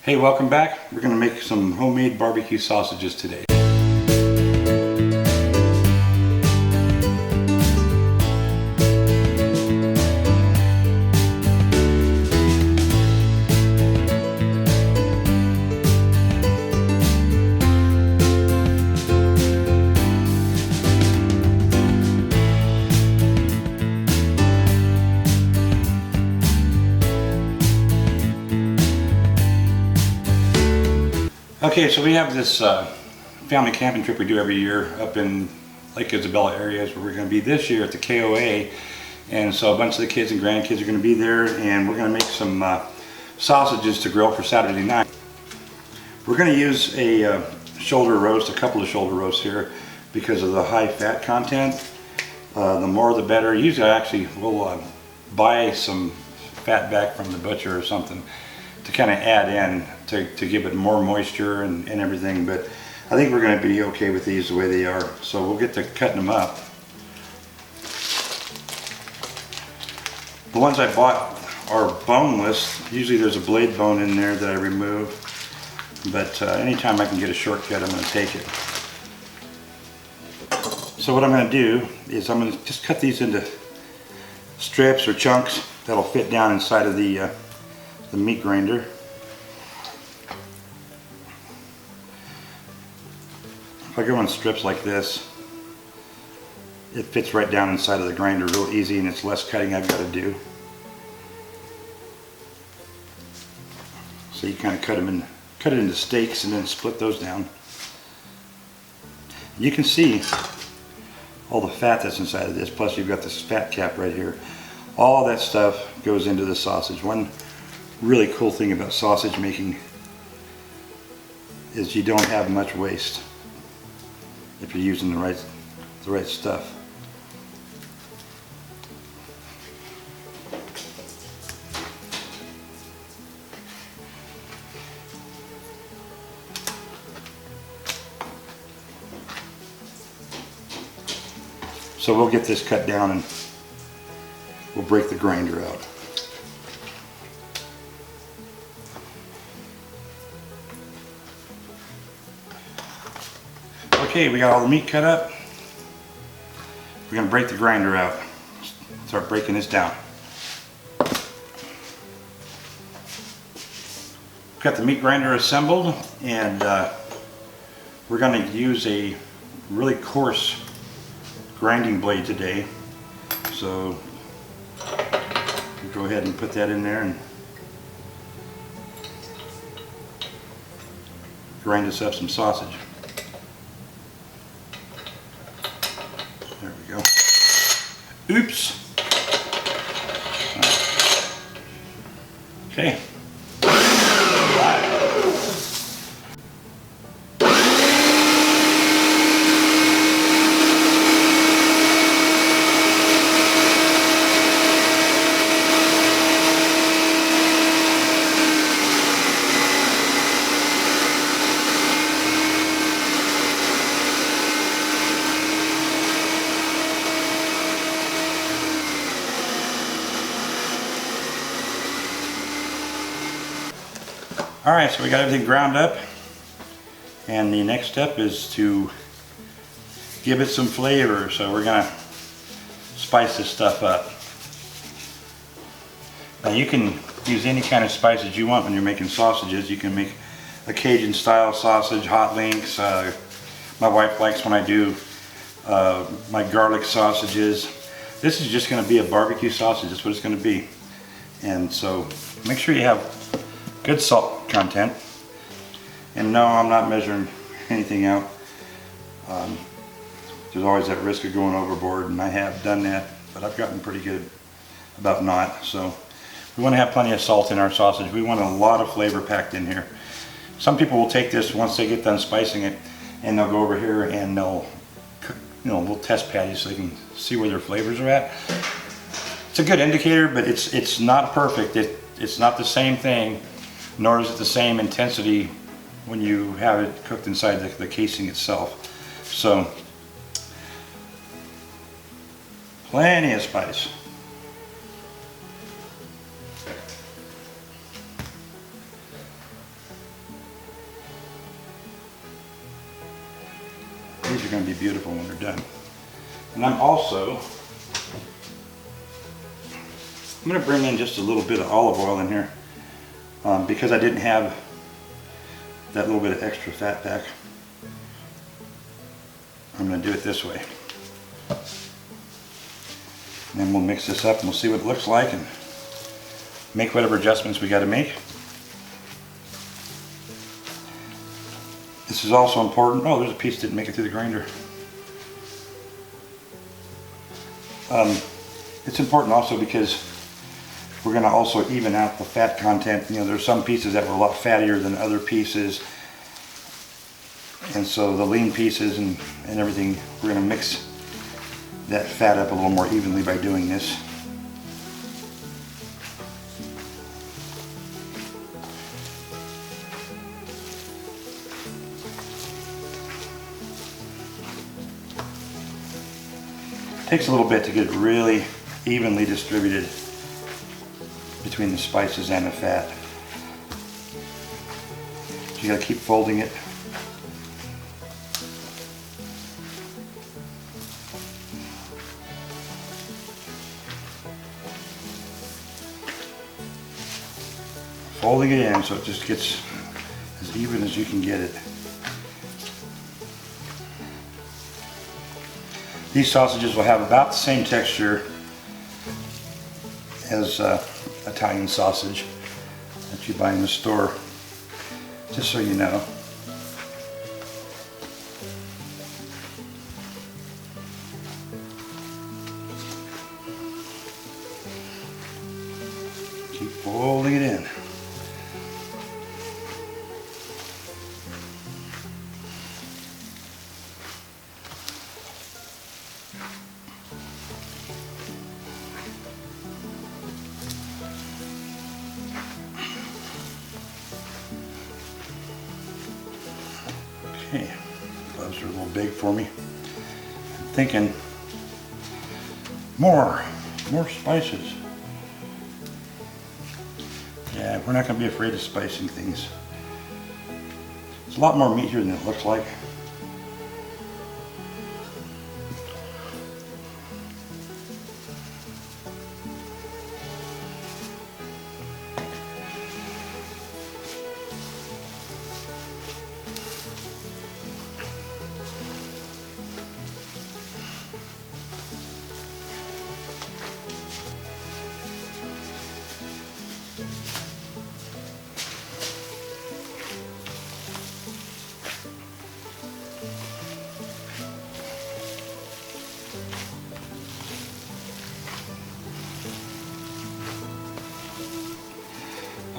Hey, welcome back. We're going to make some homemade barbecue sausages today. Okay, so we have this family camping trip we do every year up in Lake Isabella areas where we're going to be this year at the KOA, and so a bunch of the kids and grandkids are going to be there, and we're going to make some sausages to grill for Saturday night. We're going to use a shoulder roast, a couple of shoulder roasts here because of the high fat content. The more the better. Usually I actually will buy some fat back from the butcher or something to kind of add in to give it more moisture and everything, but I think we're going to be okay with these the way they are. So we'll get to cutting them up. The ones I bought are boneless. Usually there's a blade bone in there that I remove, but anytime I can get a shortcut, I'm going to take it. So what I'm going to do is I'm going to just cut these into strips or chunks that'll fit down inside of the meat grinder. If I go in strips like this, it fits right down inside of the grinder real easy, and it's less cutting I've got to do. So you kind of cut it into steaks and then split those down. You can see all the fat that's inside of this, plus you've got this fat cap right here. All that stuff goes into the sausage. One really cool thing about sausage making is you don't have much waste if you're using the right stuff. So we'll get this cut down and we'll break the grinder out. Okay, we got all the meat cut up. We're going to break the grinder out. Start breaking this down. We've got the meat grinder assembled, and we're going to use a really coarse grinding blade today. So we'll go ahead and put that in there and grind us up some sausage. There we go. Oops. Okay. Alright, so we got everything ground up, and the next step is to give it some flavor. So we're going to spice this stuff up. Now you can use any kind of spices you want when you're making sausages. You can make a Cajun style sausage, hot links. My wife likes when I do my garlic sausages. This is just going to be a barbecue sausage. That's what it's going to be. And so make sure you have good salt content. And no, I'm not measuring anything out. There's always that risk of going overboard, and I have done that, but I've gotten pretty good about not. So we want to have plenty of salt in our sausage. We want a lot of flavor packed in here. Some people will take this once they get done spicing it, and they'll go over here and they'll cook, little test patties so they can see where their flavors are at. It's a good indicator, but it's not perfect. It's not the same thing, nor is it the same intensity when you have it cooked inside the casing itself. So, plenty of spice. These are going to be beautiful when they're done. And I'm going to bring in just a little bit of olive oil in here because I didn't have that little bit of extra fat back. I'm going to do it this way. And then we'll mix this up and we'll see what it looks like and make whatever adjustments we got to make. This is also important. Oh, there's a piece that didn't make it through the grinder. It's important also because we're going to also even out the fat content. You know, there's some pieces that were a lot fattier than other pieces. And so the lean pieces and everything, we're going to mix that fat up a little more evenly by doing this. It takes a little bit to get it really evenly distributed between the spices and the fat. So you got to keep folding it. Folding it in so it just gets as even as you can get it. These sausages will have about the same texture as Italian sausage that you buy in the store, just so you know. Keep folding it in. Okay, gloves are a little big for me. I'm thinking more spices. Yeah, we're not going to be afraid of spicing things. It's a lot more meat here than it looks like.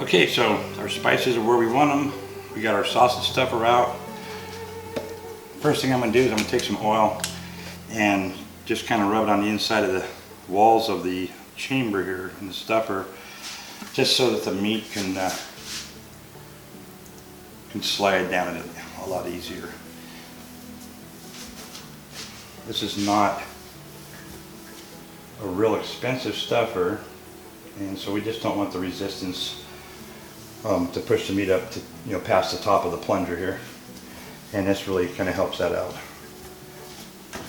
Okay, so our spices are where we want them. We got our sausage stuffer out. First thing I'm going to do is I'm going to take some oil and just kind of rub it on the inside of the walls of the chamber here in the stuffer, just so that the meat can slide down it a lot easier. This is not a real expensive stuffer, and so we just don't want the resistance to push the meat up to, you know, past the top of the plunger here, and this really kind of helps that out.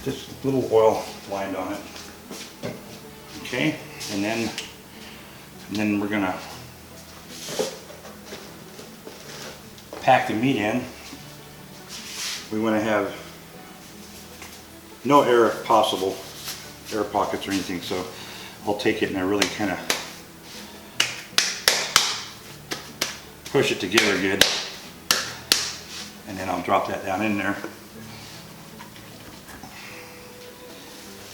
Just a little oil lined on it. Okay, and then we're gonna pack the meat in. We want to have no air if possible, air pockets or anything. So I'll take it and I really kind of push it together good, and then I'll drop that down in there,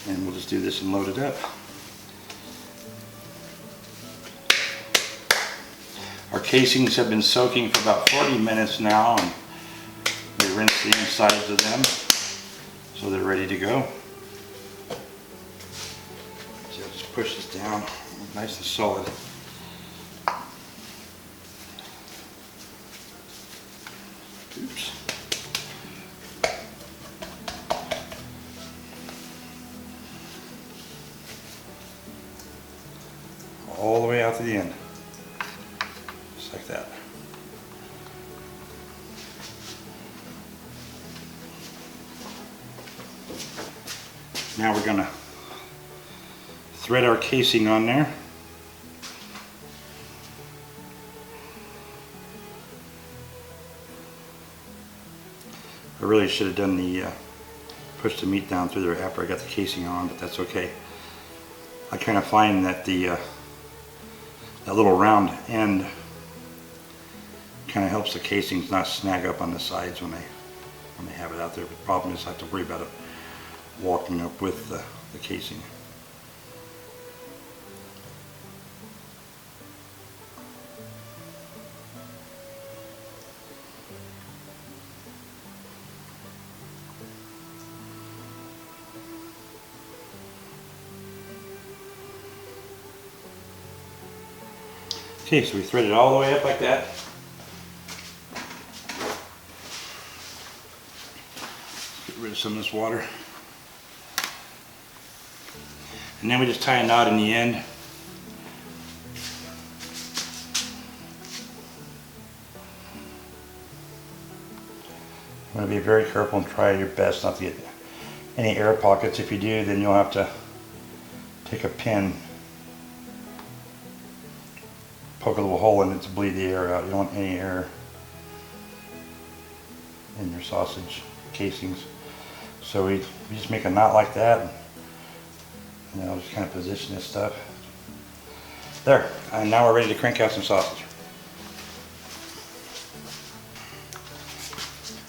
and we'll just do this and load it up. Our casings have been soaking for about 40 minutes now, and we rinse the insides of them so they're ready to go. So I'll just push this down nice and solid. Oops. All the way out to the end. Just like that. Now we're going to thread our casing on there. I really should have done the push the meat down through there after I got the casing on, but that's okay. I kind of find that that little round end kind of helps the casings not snag up on the sides when they have it out there. But the problem is I have to worry about it walking up with the casing. Okay, so we thread it all the way up like that. Get rid of some of this water. And then we just tie a knot in the end. You want to be very careful and try your best not to get any air pockets. If you do, then you'll have to take a pin, poke a little hole in it to bleed the air out. You don't want any air in your sausage casings. So we just make a knot like that, and then I'll just kind of position this stuff. There, and now we're ready to crank out some sausage.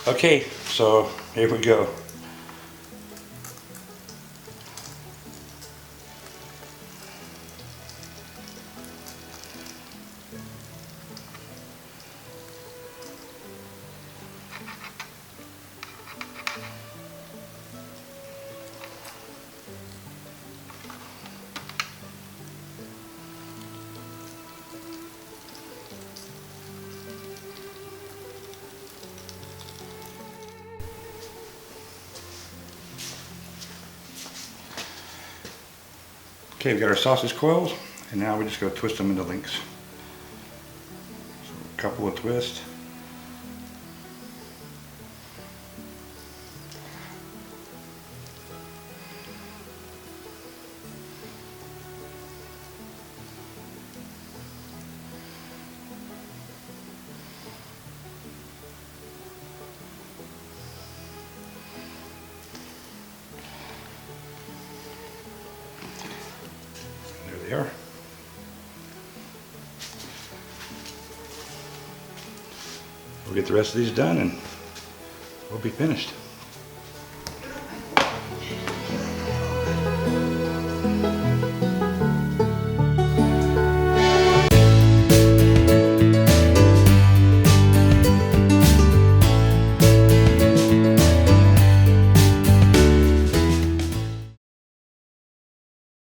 Okay, so here we go. Okay, we've got our sausage coils, and now we're just going to twist them into links. So a couple of twists. There they are. We'll get the rest of these done and we'll be finished.